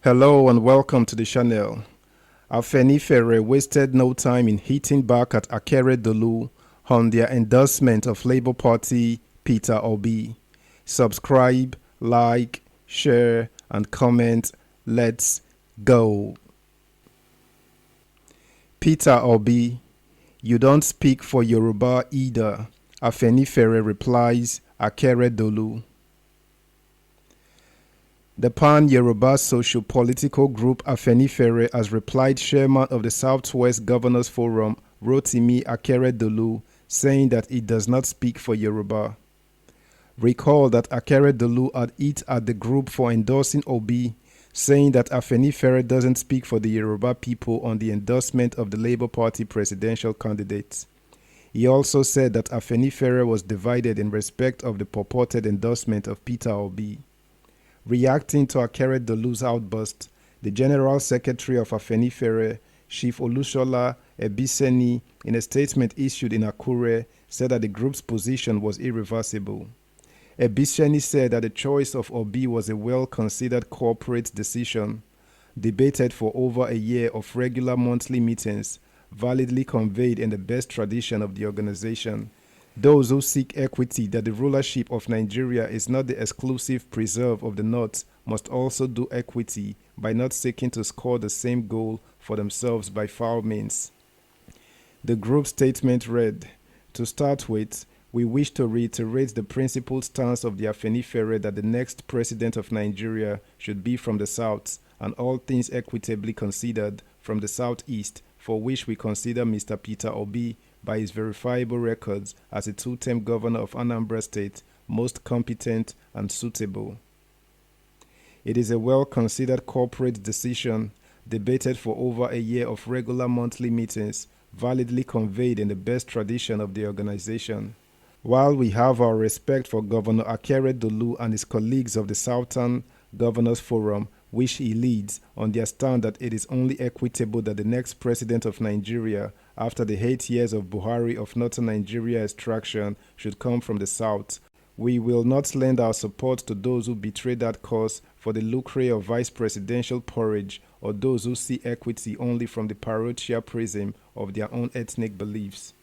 Hello and welcome to the channel. Afenifere wasted no time in hitting back at Akeredolu on their endorsement of Labour Party Peter Obi. Subscribe, like, share and comment. Let's go. Peter Obi, you don't speak for Yoruba either. Afenifere replies Akeredolu. The pan-Yoruba socio-political group Afenifere has replied chairman of the Southwest Governors Forum, Rotimi Akeredolu, saying that it does not speak for Yoruba. Recall that Akeredolu had hit at the group for endorsing Obi, saying that Afenifere doesn't speak for the Yoruba people on the endorsement of the Labour Party presidential candidate. He also said that Afenifere was divided in respect of the purported endorsement of Peter Obi. Reacting to Akeredolu's outburst, the General Secretary of Afenifere, Chief Olusola Ebiseni, in a statement issued in Akure, said that the group's position was irreversible. Ebiseni said that the choice of Obi was a well-considered corporate decision, debated for over a year of regular monthly meetings, validly conveyed in the best tradition of the organization. Those who seek equity that the rulership of Nigeria is not the exclusive preserve of the North must also do equity by not seeking to score the same goal for themselves by foul means. The group statement read, "To start with, we wish to reiterate the principled stance of the Afenifere that the next president of Nigeria should be from the South and all things equitably considered from the Southeast, for which we consider Mr. Peter Obi by his verifiable records as a two-term governor of Anambra State, most competent and suitable. It is a well-considered corporate decision, debated for over a year of regular monthly meetings, validly conveyed in the best tradition of the organization. While we have our respect for Governor Akeredolu and his colleagues of the Southern Governors Forum, which he leads, on their stand that it is only equitable that the next president of Nigeria, after the 8 years of Buhari of Northern Nigeria extraction, should come from the South. We will not lend our support to those who betray that cause for the lucre of vice presidential porridge or those who see equity only from the parochial prism of their own ethnic beliefs.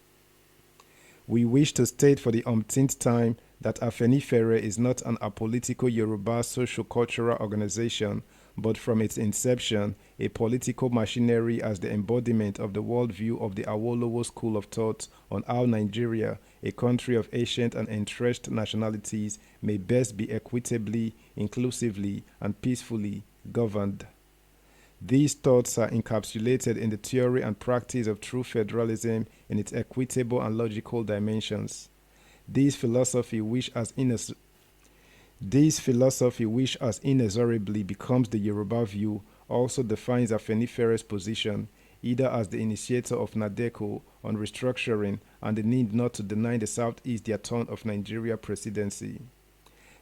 We wish to state for the umpteenth time that Afenifere is not an apolitical Yoruba socio-cultural organization, but from its inception, a political machinery as the embodiment of the worldview of the Awolowo school of thought on how Nigeria, a country of ancient and entrenched nationalities, may best be equitably, inclusively, and peacefully governed. These thoughts are encapsulated in the theory and practice of true federalism in its equitable and logical dimensions. This philosophy, which as inexorably becomes the Yoruba view, also defines Afenifere's position, either as the initiator of NADECO on restructuring and the need not to deny the Southeast their turn of Nigeria presidency.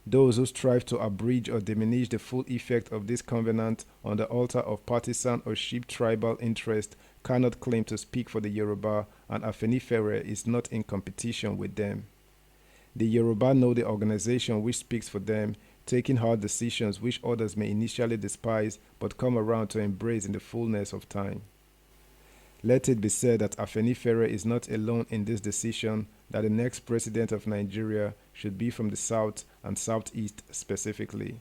Those who strive to abridge or diminish the full effect of this covenant on the altar of partisan or sheep tribal interest cannot claim to speak for the Yoruba, and Afenifere is not in competition with them. The Yoruba know the organization which speaks for them, taking hard decisions which others may initially despise but come around to embrace in the fullness of time. Let it be said that Afenifere is not alone in this decision that the next president of Nigeria should be from the South and Southeast specifically.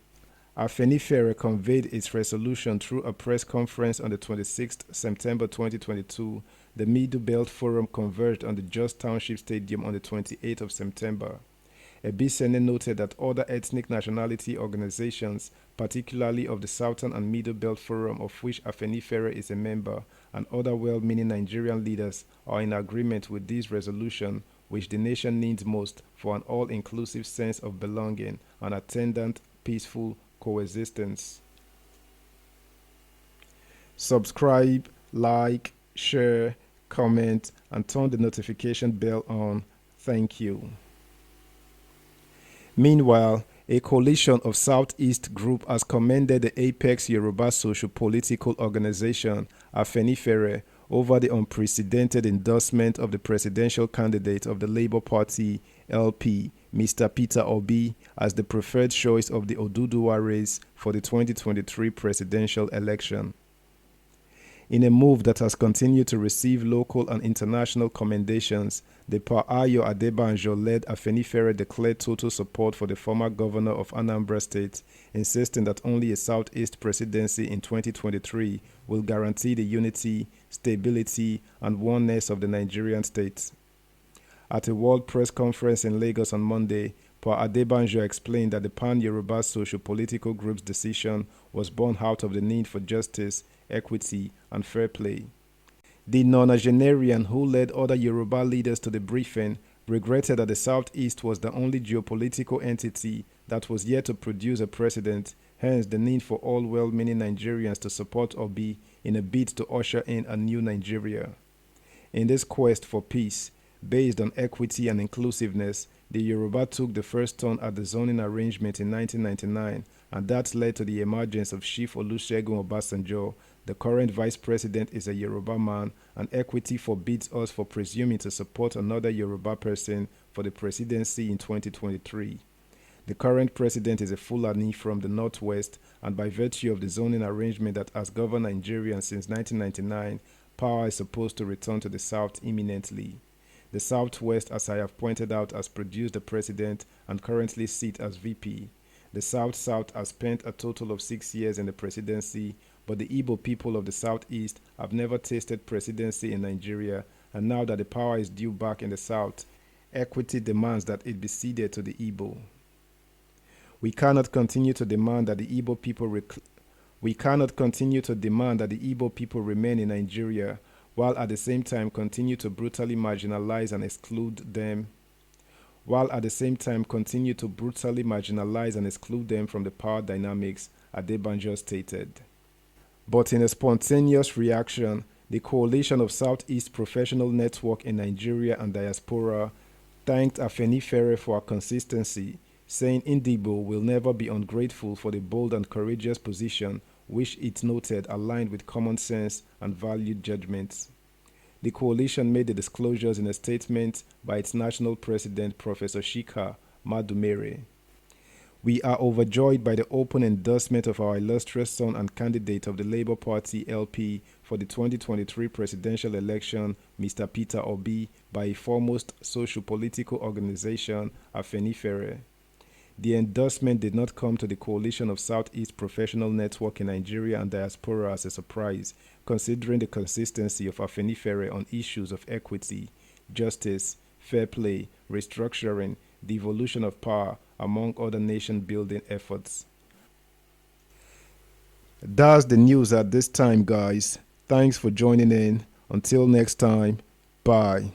Afenifere conveyed its resolution through a press conference on the 26th September 2022. The Middle Belt Forum converged on the Jos Township Stadium on the 28th of September. Ebisene noted that other ethnic nationality organizations, particularly of the Southern and Middle Belt Forum, of which Afenifere is a member, and other well-meaning Nigerian leaders are in agreement with this resolution, which the nation needs most for an all-inclusive sense of belonging and attendant peaceful coexistence. Subscribe, like, share, comment, and turn the notification bell on. Thank you. Meanwhile, a coalition of Southeast group has commended the Apex Yoruba socio-political organization, Afenifere, over the unprecedented endorsement of the presidential candidate of the Labour Party, LP, Mr. Peter Obi, as the preferred choice of the Oduduwa race for the 2023 presidential election. In a move that has continued to receive local and international commendations, the Pa Ayo Adebanjo-led Afenifere declared total support for the former governor of Anambra State, insisting that only a Southeast presidency in 2023 will guarantee the unity, stability, and oneness of the Nigerian state. At a World Press Conference in Lagos on Monday, Pa Adebanjo explained that the Pan-Yoruba socio-political group's decision was born out of the need for justice, equity, and fair play. The nonagenarian, who led other Yoruba leaders to the briefing, regretted that the Southeast was the only geopolitical entity that was yet to produce a president, hence the need for all well-meaning Nigerians to support Obi in a bid to usher in a new Nigeria. In this quest for peace, based on equity and inclusiveness, the Yoruba took the first turn at the zoning arrangement in 1999, and that led to the emergence of Chief Olusegun Obasanjo. The current vice president is a Yoruba man, and equity forbids us for presuming to support another Yoruba person for the presidency in 2023. The current president is a Fulani from the northwest, and by virtue of the zoning arrangement that has governed Nigeria since 1999, power is supposed to return to the south imminently. The Southwest, as I have pointed out, has produced a president and currently sits as VP. The South-South has spent a total of 6 years in the presidency, but the Igbo people of the Southeast have never tasted presidency in Nigeria, and now that the power is due back in the South, equity demands that it be ceded to the Igbo. We cannot continue to demand that the Igbo people remain in Nigeria, while at the same time continue to brutally marginalize and exclude them from the power dynamics, Adebanjo stated. But in a spontaneous reaction, the Coalition of Southeast Professional Network in Nigeria and Diaspora thanked Afenifere for her consistency, saying Indibo will never be ungrateful for the bold and courageous position which it noted aligned with common sense and valued judgments. The coalition made the disclosures in a statement by its national president, Professor Shika Madumere. We are overjoyed by the open endorsement of our illustrious son and candidate of the Labour Party LP for the 2023 presidential election, Mr. Peter Obi, by a foremost socio-political organization, Afenifere. The endorsement did not come to the Coalition of Southeast Professional Network in Nigeria and Diaspora as a surprise, considering the consistency of Afenifere on issues of equity, justice, fair play, restructuring, the evolution of power, among other nation-building efforts. That's the news at this time, guys. Thanks for joining in. Until next time, bye.